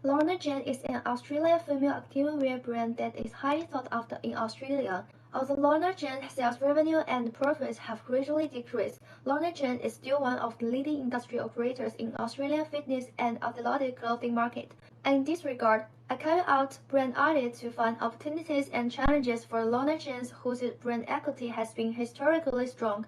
Lorna Jane is an Australian female activewear brand that is highly sought after in Australia. Although Lorna Jane's sales revenue and profits have gradually decreased, Lorna Jane is still one of the leading industry operators in Australian fitness and athletic clothing market. In this regard, I carry out brand audit to find opportunities and challenges for Lorna Jane, whose brand equity has been historically strong.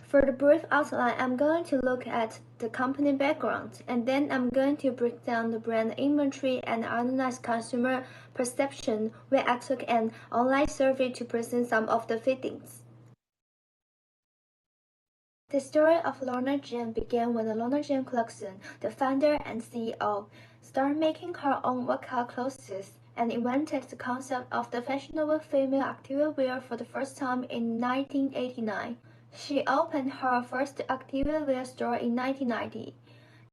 For the brief outline, I'm going to look at the company background, and then I'm going to break down the brand inventory and analyze consumer perception, where I took an online survey to present some of the fittings. The story of Lorna Jane began when Lorna Jane Clarkson, the founder and CEO, started making her own workout clothes and invented the concept of the fashionable female activewear for the first time in 1989. She opened her first activewear store in 1990.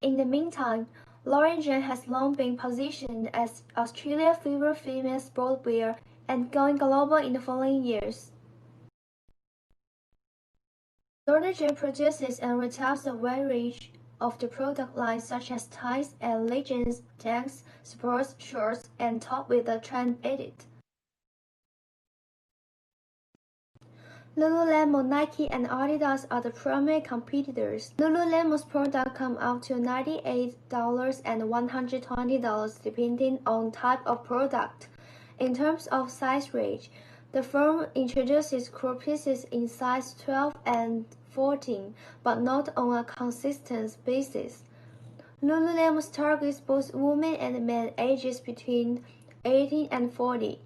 In the meantime, Lorna Jane has long been positioned as Australia's favorite female sportswear and going global in the following years. Lorna Jane produces and retails a wide range of the product lines such as ties and leggings, tanks, sports shorts, and top with a trend edit. Lululemon, Nike, and Adidas are the primary competitors. Lululemon's products come out to $98 and $120 depending on type of product. In terms of size range, the firm introduces crop pieces in size 12 and 14, but not on a consistent basis. Lululemon targets both women and men ages between 18 and 40.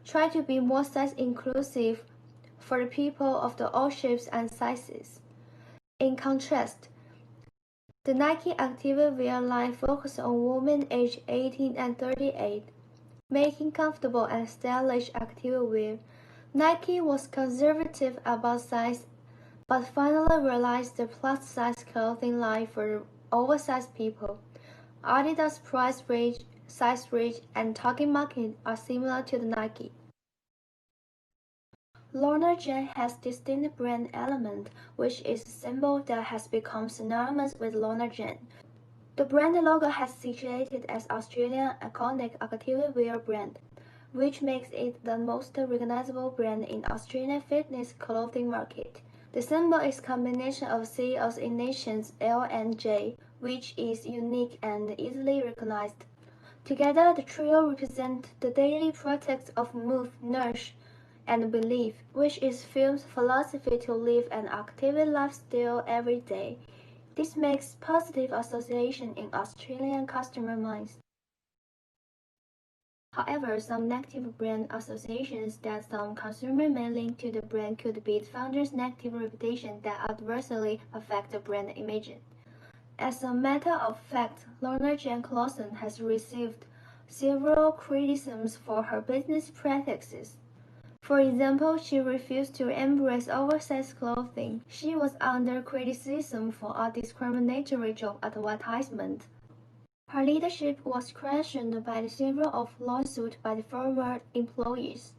Try to be more size inclusive for the people of all shapes and sizes. In contrast, the Nike activewear line focuses on women aged 18 and 38, making comfortable and stylish activewear. Nike was conservative about size, but finally realized the plus-size clothing line for oversized people. Adidas' price range, size range, and target market are similar to the Nike. Lorna Jane has distinct brand element, which is a symbol that has become synonymous with Lorna Jane. The brand logo has situated as Australian iconic activewear brand, which makes it the most recognizable brand in Australian fitness clothing market. The symbol is a combination of CEO's initials L and J, which is unique and easily recognized. Together, the trio represent the daily practice of move, nourish, and belief, which is Phil's philosophy to live an active lifestyle every day. This makes positive association in Australian customer minds. However, some negative brand associations that some consumers may link to the brand could be the founder's negative reputation that adversely affect the brand image. As a matter of fact, Lorna Jane Clarkson has received several criticisms for her business practices. For example, she refused to embrace oversized clothing. She was under criticism for a discriminatory job advertisement. Her leadership was questioned by several of lawsuits by the former employees.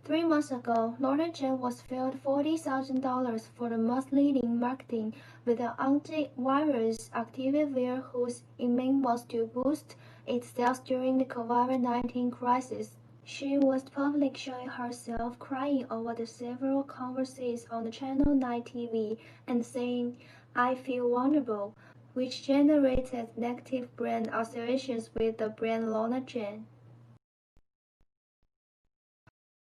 3 months ago, Lorna Jane was fined $40,000 for the misleading marketing with the antivirus activewear whose aim was to boost its sales during the COVID-19 crisis. She was publicly showing herself crying over the several conversations on the Channel 9 TV and saying, "I feel vulnerable," which generated negative brand associations with the brand Lorna Jane.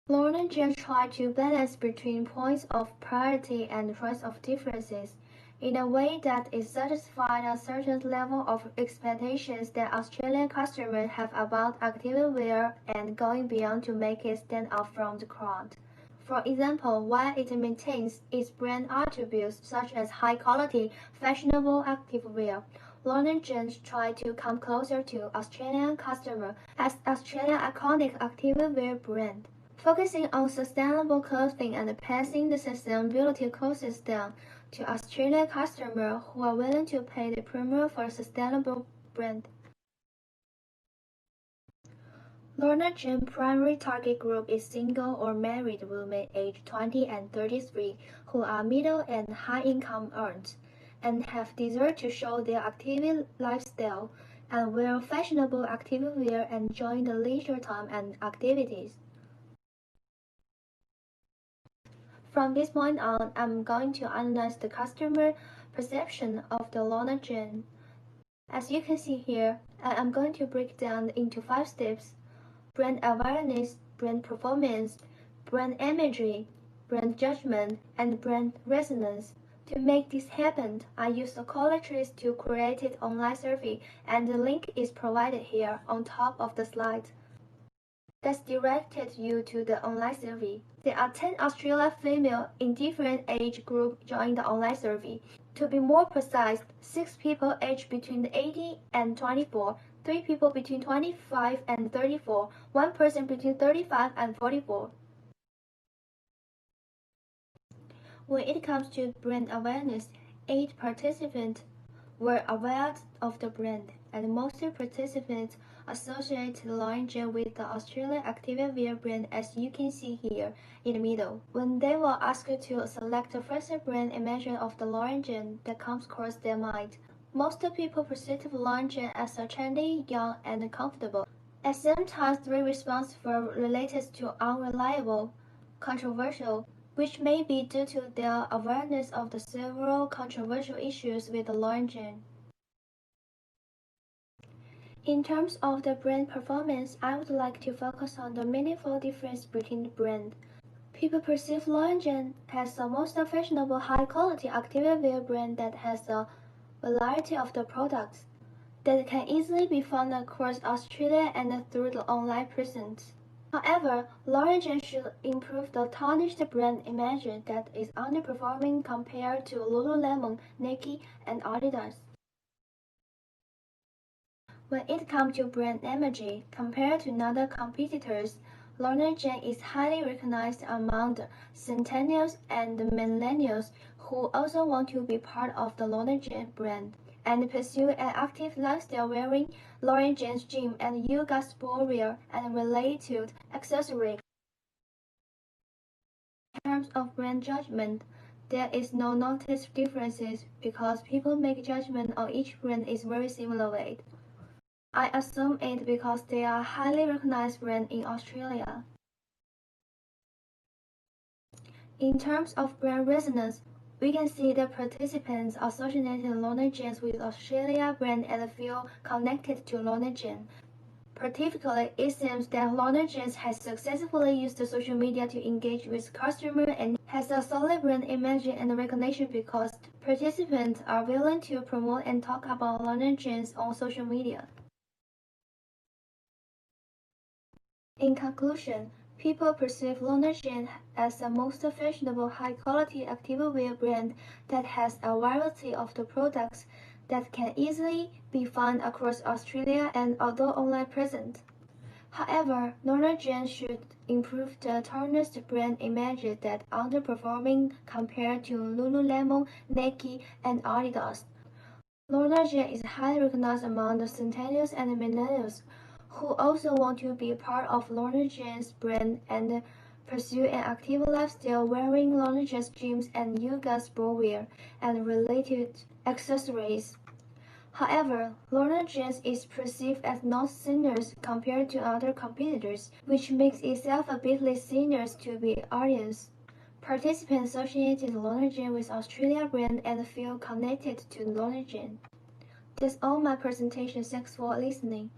Lorna Jane tried to balance between points of priority and points of differences in a way that it satisfied a certain level of expectations that Australian customers have about activewear and going beyond to make it stand out from the crowd. For example, while it maintains its brand attributes such as high-quality, fashionable activewear, Lorna Jane tried to come closer to Australian customers as Australia's iconic activewear brand, focusing on sustainable clothing and passing the sustainability courses down to Australian customers who are willing to pay the premium for a sustainable brand. Lorna Jane's primary target group is single or married women aged 20 and 33 who are middle and high-income earners and have desire to show their active lifestyle and wear fashionable activewear and enjoy the leisure time and activities. From this point on, I'm going to analyze the customer perception of the Lorna Jane. As you can see here, I am going to break down into 5 steps: brand awareness, brand performance, brand imagery, brand judgment, and brand resonance. To make this happen, I used a Collatrix to create an online survey, and the link is provided here on top of the slide. That's directed you to the online survey. There are 10 Australian female in different age groups joined the online survey. To be more precise, 6 people aged between 18 and 24, 3 people between 25 and 34, 1 person between 35 and 44. When it comes to brand awareness, 8 participants were aware of the brand, and most participants associate Lauren Jane with the Australian activewear brand, as you can see here in the middle. When they were asked to select the first brand image of the Lauren Jane that comes across their mind, most people perceived Lauren Jane as a trendy, young, and comfortable. At the same time, 3 responses were related to unreliable, controversial, which may be due to their awareness of the several controversial issues with the Lauren Jane. In terms of the brand performance, I would like to focus on the meaningful difference between the brand. People perceive Lauren Jane as the most fashionable, high-quality activewear brand that has a variety of the products that can easily be found across Australia and through the online presence. However, Lauren Jane should improve the tarnished brand image that is underperforming compared to Lululemon, Nike, and Adidas. When it comes to brand image, compared to other competitors, Lorna Jane is highly recognized among the centennials and the millennials who also want to be part of the Lorna Jane brand and pursue an active lifestyle wearing Lorna Jane's gym and yoga sportswear and related accessories. In terms of brand judgment, there is no noticed differences because people make judgment on each brand is very similar. I assume it because they are highly recognized brand in Australia. In terms of brand resonance, we can see that participants associated Lorna Jane with Australia brand and feel connected to Lorna Jane. Particularly, it seems that Lorna Jane has successfully used social media to engage with customers and has a solid brand image and recognition because participants are willing to promote and talk about Lorna Jane on social media. In conclusion, people perceive Lorna Jane as the most fashionable, high-quality activewear brand that has a variety of the products that can easily be found across Australia and although online present. However, Lorna Jane should improve the tarnished brand image that underperforming compared to Lululemon, Nike, and Adidas. Lorna Jane is highly recognized among the centennials and millennials who also want to be part of Lorna Jane's brand and pursue an active lifestyle wearing Lorna Jane's gyms and yoga sportswear and related accessories. However, Lorna Jane is perceived as not senior compared to other competitors, which makes itself a bit less senior to the audience. Participants associated Lorna Jane with Australia brand and feel connected to Lorna Jane. That's all my presentation. Thanks for listening.